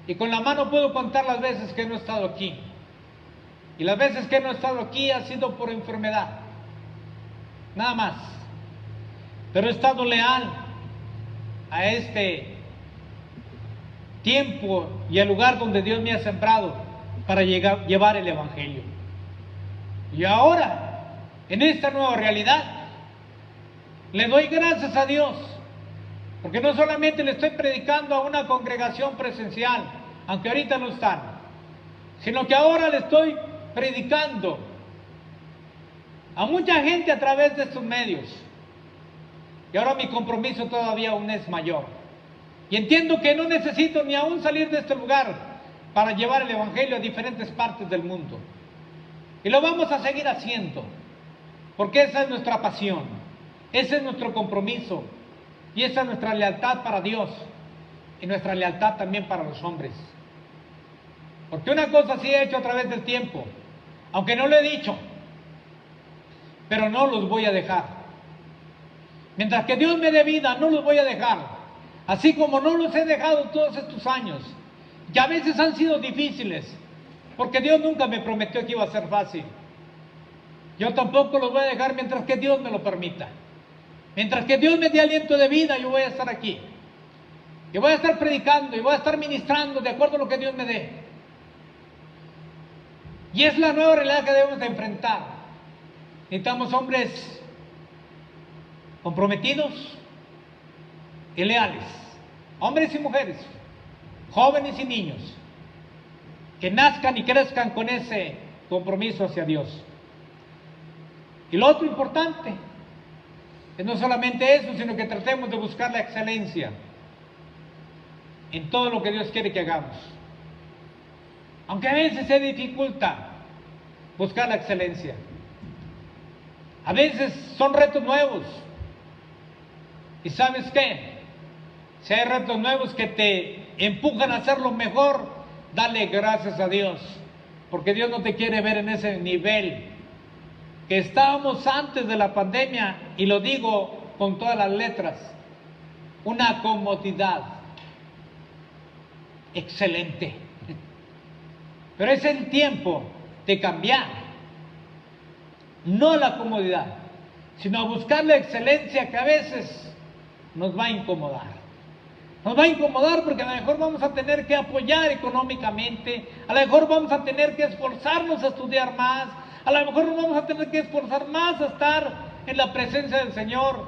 Y con la mano puedo contar las veces que no he estado aquí. Y las veces que no he estado aquí ha sido por enfermedad. Nada más. Pero he estado leal a este tiempo y al lugar donde Dios me ha sembrado para llevar el evangelio. Y ahora, en esta nueva realidad, le doy gracias a Dios, porque no solamente le estoy predicando a una congregación presencial, aunque ahorita no están, sino que ahora le estoy predicando a mucha gente a través de estos medios. Y ahora mi compromiso todavía aún es mayor. Y entiendo que no necesito ni aún salir de este lugar para llevar el evangelio a diferentes partes del mundo. Y lo vamos a seguir haciendo, porque esa es nuestra pasión. Ese es nuestro compromiso y esa es nuestra lealtad para Dios y nuestra lealtad también para los hombres. Porque una cosa sí he hecho a través del tiempo, aunque no lo he dicho, pero no los voy a dejar. Mientras que Dios me dé vida, no los voy a dejar. Así como no los he dejado todos estos años, que a veces han sido difíciles, porque Dios nunca me prometió que iba a ser fácil. Yo tampoco los voy a dejar mientras que Dios me lo permita. Mientras que Dios me dé aliento de vida, yo voy a estar aquí. Y voy a estar predicando y voy a estar ministrando de acuerdo a lo que Dios me dé. Y es la nueva realidad que debemos de enfrentar. Necesitamos hombres comprometidos y leales. Hombres y mujeres, jóvenes y niños, que nazcan y crezcan con ese compromiso hacia Dios. Y lo otro importante es no solamente eso, sino que tratemos de buscar la excelencia en todo lo que Dios quiere que hagamos. Aunque a veces se dificulta buscar la excelencia. A veces son retos nuevos. ¿Y sabes qué? Si hay retos nuevos que te empujan a hacerlo mejor, dale gracias a Dios. Porque Dios no te quiere ver en ese nivel que estábamos antes de la pandemia, y lo digo con todas las letras, una comodidad excelente. Pero es el tiempo de cambiar, no la comodidad, sino a buscar la excelencia que a veces nos va a incomodar. Nos va a incomodar porque a lo mejor vamos a tener que apoyar económicamente, a lo mejor vamos a tener que esforzarnos a estudiar más, a lo mejor nos vamos a tener que esforzar más a estar en la presencia del Señor.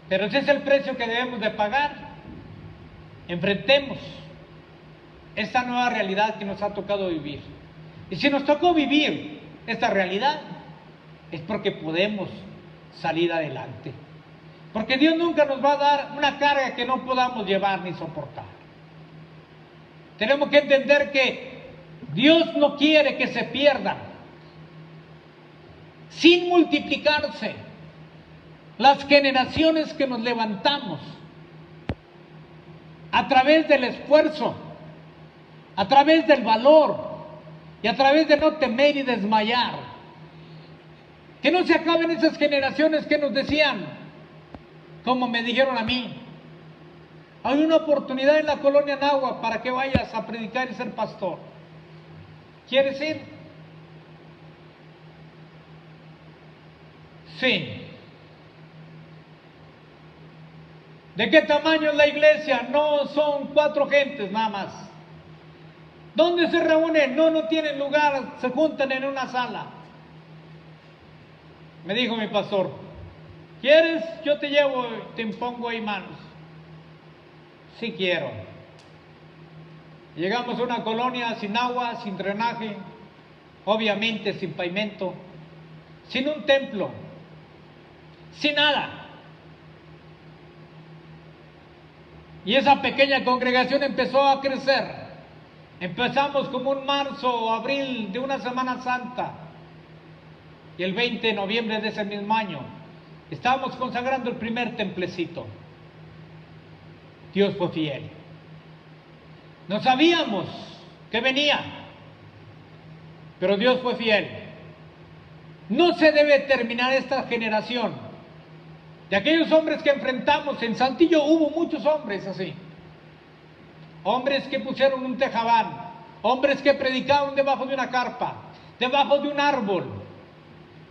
Pero ese es el precio que debemos de pagar. Enfrentemos esta nueva realidad que nos ha tocado vivir. Y si nos tocó vivir esta realidad, es porque podemos salir adelante. Porque Dios nunca nos va a dar una carga que no podamos llevar ni soportar. Tenemos que entender que Dios no quiere que se pierdan, sin multiplicarse, las generaciones que nos levantamos a través del esfuerzo, a través del valor y a través de no temer y desmayar. Que no se acaben esas generaciones que nos decían, como me dijeron a mí, hay una oportunidad en la colonia Nahua para que vayas a predicar y ser pastor. ¿Quieres ir? Sí. ¿De qué tamaño es la iglesia? No, son 4 gentes nada más. ¿Dónde se reúnen? No tienen lugar, se juntan en una sala. Me dijo mi pastor, ¿quieres? Yo te llevo, te impongo ahí manos. Sí quiero. Llegamos a una colonia sin agua, sin drenaje, obviamente sin pavimento, sin un templo, sin nada. Y esa pequeña congregación empezó a crecer. Empezamos como un marzo o abril de una Semana Santa. Y el 20 de noviembre de ese mismo año estábamos consagrando el primer templecito. Dios fue fiel. No sabíamos que venía, pero Dios fue fiel. No se debe terminar esta generación de aquellos hombres que enfrentamos. En Saltillo hubo muchos hombres así. Hombres que pusieron un tejabán, hombres que predicaban debajo de una carpa, debajo de un árbol,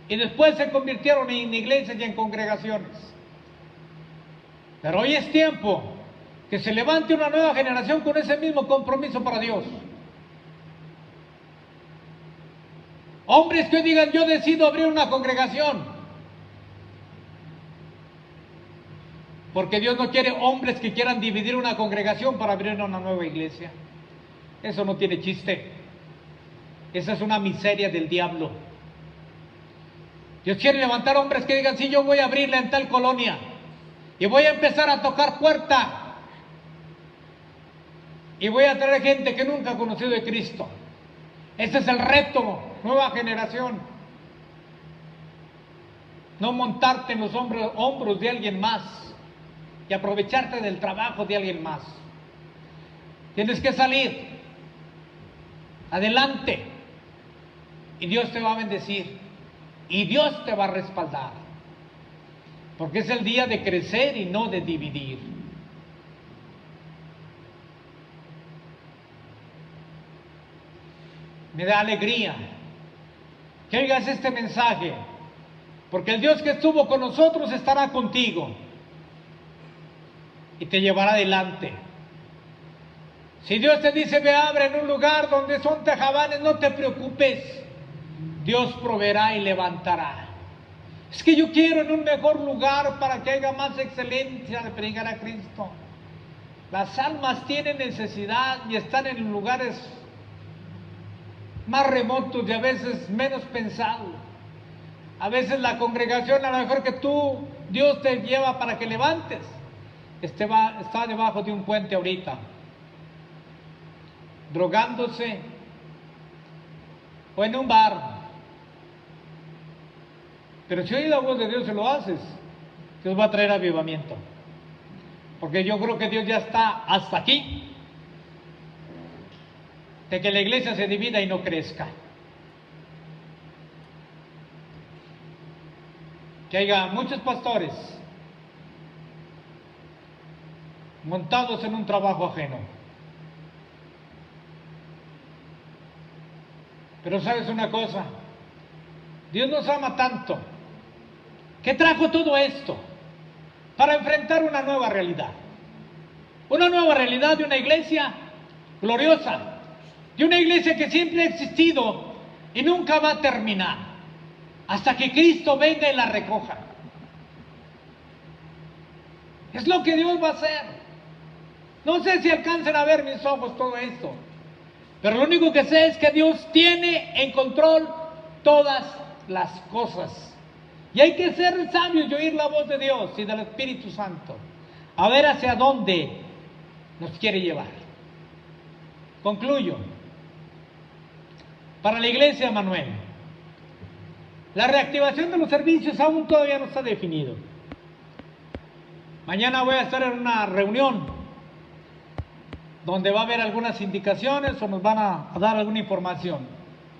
y después se convirtieron en iglesias y en congregaciones. Pero hoy es tiempo que se levante una nueva generación con ese mismo compromiso para Dios. Hombres que hoy digan, yo decido abrir una congregación. Porque Dios no quiere hombres que quieran dividir una congregación para abrir una nueva iglesia. Eso no tiene chiste. Esa es una miseria del diablo. Dios quiere levantar hombres que digan, sí, yo voy a abrirla en tal colonia y voy a empezar a tocar puerta y voy a traer gente que nunca ha conocido de Cristo. Ese es el reto, nueva generación. no montarte en los hombros de alguien más y aprovecharte del trabajo de alguien más. Tienes que salir adelante y Dios te va a bendecir y Dios te va a respaldar, porque es el día de crecer y no de dividir. Me da alegría que oigas este mensaje, porque el Dios que estuvo con nosotros estará contigo y te llevará adelante. Si Dios te dice ve, abre en un lugar donde son tejabanes, no te preocupes, Dios proveerá y levantará. Es que yo quiero en un mejor lugar para que haya más excelencia de predicar a Cristo. Las almas tienen necesidad y están en lugares más remotos y a veces menos pensados. A veces la congregación, a lo mejor que tú, Dios te lleva para que levantes, está debajo de un puente ahorita, drogándose, o en un bar. Pero si oyes la voz de Dios y lo haces, Dios va a traer avivamiento. Porque yo creo que Dios ya está hasta aquí, de que la iglesia se divida y no crezca. Que haya muchos pastores montados en un trabajo ajeno. Pero sabes una cosa, Dios nos ama tanto que trajo todo esto para enfrentar una nueva realidad de una iglesia gloriosa, de una iglesia que siempre ha existido y nunca va a terminar hasta que Cristo venga y la recoja. Es lo que Dios va a hacer. No sé si alcancen a ver mis ojos todo esto, pero lo único que sé es que Dios tiene en control todas las cosas. Y hay que ser sabios y oír la voz de Dios y del Espíritu Santo, a ver hacia dónde nos quiere llevar. Concluyo. Para la iglesia, Manuel, la reactivación de los servicios aún todavía no está definido. Mañana voy a estar en una reunión donde va a haber algunas indicaciones o nos van a dar alguna información.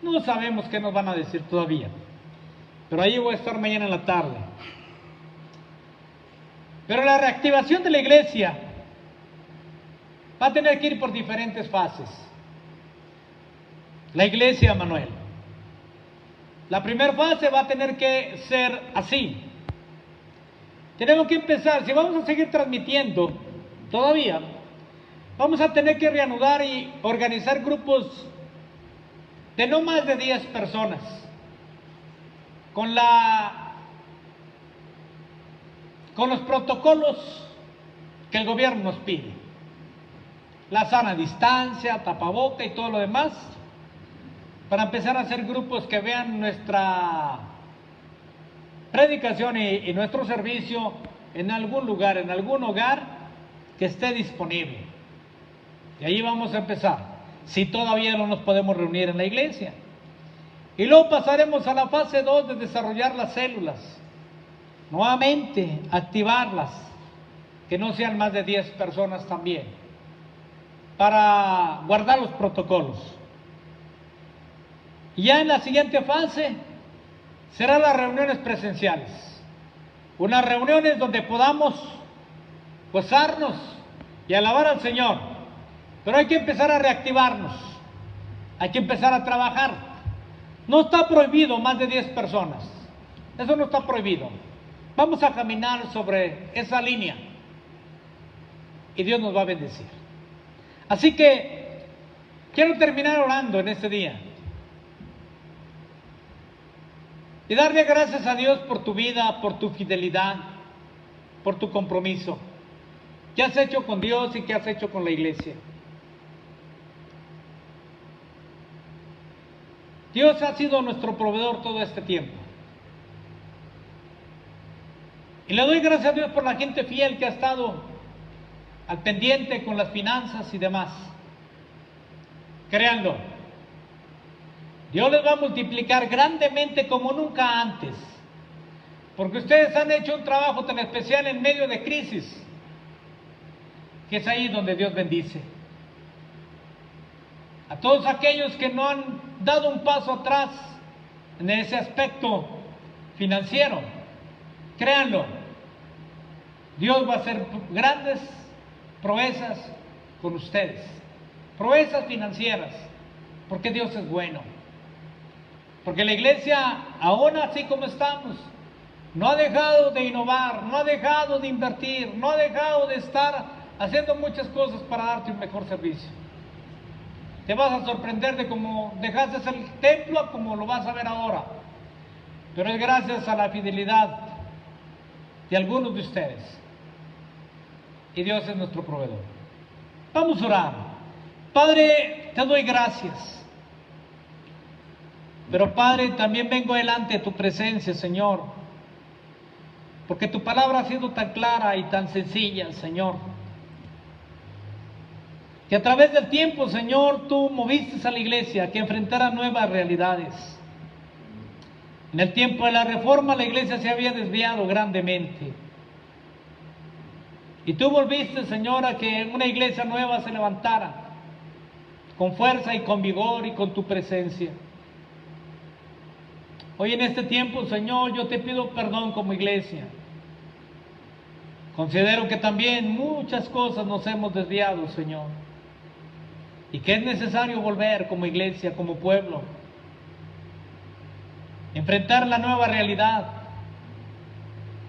No sabemos qué nos van a decir todavía, pero ahí voy a estar mañana en la tarde. Pero la reactivación de la iglesia va a tener que ir por diferentes fases. La iglesia, Manuel, la primera fase va a tener que ser así. Tenemos que empezar, si vamos a seguir transmitiendo todavía, vamos a tener que reanudar y organizar grupos de no más de 10 personas, con los protocolos que el gobierno nos pide. La sana distancia, tapaboca y todo lo demás, para empezar a hacer grupos que vean nuestra predicación y nuestro servicio en algún lugar, en algún hogar que esté disponible. Y ahí vamos a empezar, si todavía no nos podemos reunir en la iglesia. Y luego pasaremos a la fase 2 de desarrollar las células, nuevamente activarlas, que no sean más de 10 personas también, para guardar los protocolos. Y ya en la siguiente fase serán las reuniones presenciales, unas reuniones donde podamos gozarnos y alabar al Señor, pero hay que empezar a reactivarnos, hay que empezar a trabajar. No está prohibido más de 10 personas, eso no está prohibido. Vamos a caminar sobre esa línea y Dios nos va a bendecir. Así que quiero terminar orando en este día y darle gracias a Dios por tu vida, por tu fidelidad, por tu compromiso. ¿Qué has hecho con Dios y qué has hecho con la iglesia? Dios ha sido nuestro proveedor todo este tiempo. Y le doy gracias a Dios por la gente fiel que ha estado al pendiente con las finanzas y demás. Créanlo, Dios les va a multiplicar grandemente como nunca antes, porque ustedes han hecho un trabajo tan especial en medio de crisis, que es ahí donde Dios bendice. A todos aquellos que no han dado un paso atrás en ese aspecto financiero, créanlo, Dios va a hacer grandes proezas con ustedes, proezas financieras, porque Dios es bueno. Porque la iglesia, aún así como estamos, no ha dejado de innovar, no ha dejado de invertir, no ha dejado de estar haciendo muchas cosas para darte un mejor servicio. Te vas a sorprender de cómo dejaste el templo a como lo vas a ver ahora. Pero es gracias a la fidelidad de algunos de ustedes. Y Dios es nuestro proveedor. Vamos a orar. Padre, te doy gracias. Pero Padre, también vengo delante de tu presencia, Señor, porque tu palabra ha sido tan clara y tan sencilla, Señor, que a través del tiempo, Señor, tú moviste a la iglesia a que enfrentara nuevas realidades. En el tiempo de la Reforma, la iglesia se había desviado grandemente. Y tú volviste, Señor, a que una iglesia nueva se levantara, con fuerza y con vigor y con tu presencia. Hoy en este tiempo, Señor, yo te pido perdón como iglesia. Considero que también muchas cosas nos hemos desviado, Señor, y que es necesario volver como iglesia, como pueblo, enfrentar la nueva realidad,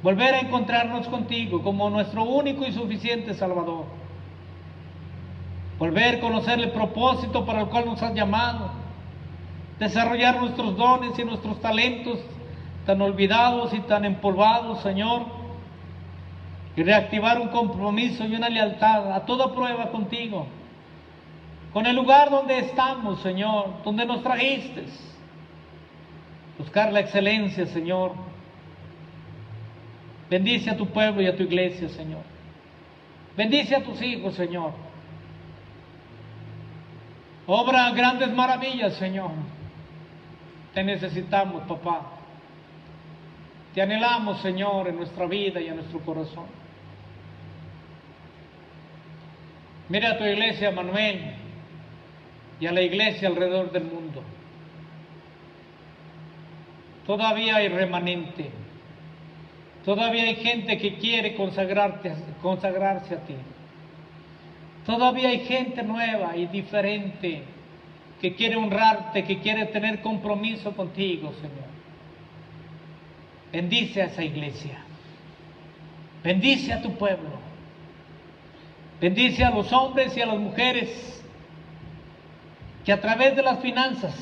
volver a encontrarnos contigo como nuestro único y suficiente Salvador, volver a conocer el propósito para el cual nos has llamado, desarrollar nuestros dones y nuestros talentos tan olvidados y tan empolvados, Señor, y reactivar un compromiso y una lealtad a toda prueba contigo, con el lugar donde estamos, Señor, donde nos trajiste. Buscar la excelencia, Señor. Bendice a tu pueblo y a tu iglesia, Señor. Bendice a tus hijos, Señor. Obra grandes maravillas, Señor. Te necesitamos, papá. Te anhelamos, Señor, en nuestra vida y en nuestro corazón. Mira a tu iglesia, Manuel, y a la iglesia alrededor del mundo. Todavía hay remanente. Todavía hay gente que quiere consagrarse a ti. Todavía hay gente nueva y diferente que quiere honrarte, que quiere tener compromiso contigo, Señor. Bendice a esa iglesia. Bendice a tu pueblo. Bendice a los hombres y a las mujeres que a través de las finanzas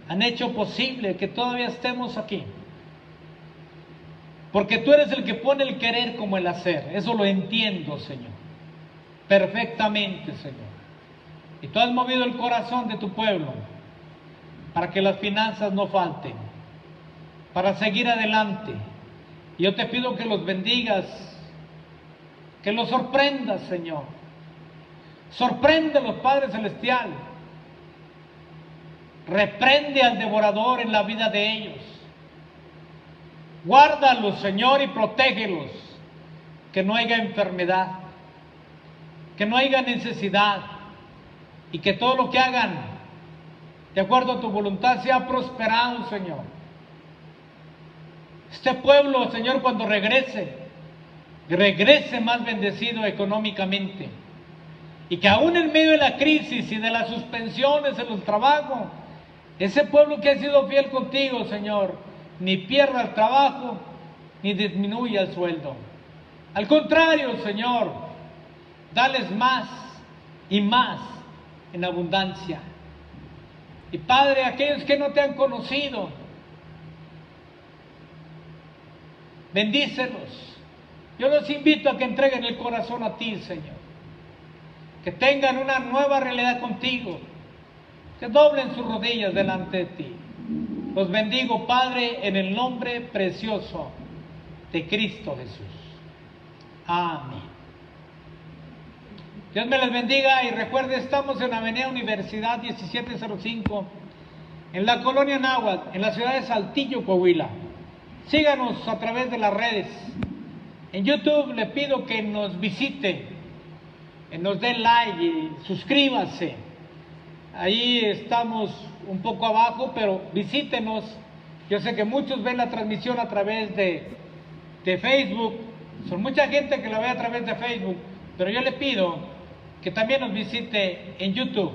han hecho posible que todavía estemos aquí. Porque tú eres el que pone el querer como el hacer. Eso lo entiendo, Señor. Perfectamente, Señor. Y tú has movido el corazón de tu pueblo para que las finanzas no falten, para seguir adelante. Y yo te pido que los bendigas, que los sorprendas, Señor. Sorpréndelos, Padre Celestial. Reprende al devorador en la vida de ellos. Guárdalos, Señor, y protégelos. Que no haya enfermedad, que no haya necesidad, y que todo lo que hagan, de acuerdo a tu voluntad, sea prosperado, Señor. Este pueblo, Señor, cuando regrese más bendecido económicamente. Y que aún en medio de la crisis y de las suspensiones en los trabajos, ese pueblo que ha sido fiel contigo, Señor, ni pierda el trabajo, ni disminuya el sueldo. Al contrario, Señor, dales más y más en abundancia. Y Padre, aquellos que no te han conocido, bendícelos. Yo los invito a que entreguen el corazón a ti, Señor. Que tengan una nueva realidad contigo. Que doblen sus rodillas delante de ti. Los bendigo, Padre, en el nombre precioso de Cristo Jesús. Amén. Dios me les bendiga y recuerde, estamos en Avenida Universidad 1705, en la colonia Náhuatl, en la ciudad de Saltillo, Coahuila. síganos a través de las redes. En YouTube le pido que nos visite, nos dé like y suscríbase. Ahí estamos un poco abajo, pero visítenos. Yo sé que muchos ven la transmisión a través de Facebook. Son mucha gente que la ve a través de Facebook, pero yo le pido que también nos visite en YouTube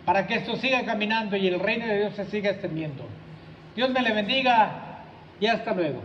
para que esto siga caminando y el reino de Dios se siga extendiendo. Dios me le bendiga y hasta luego.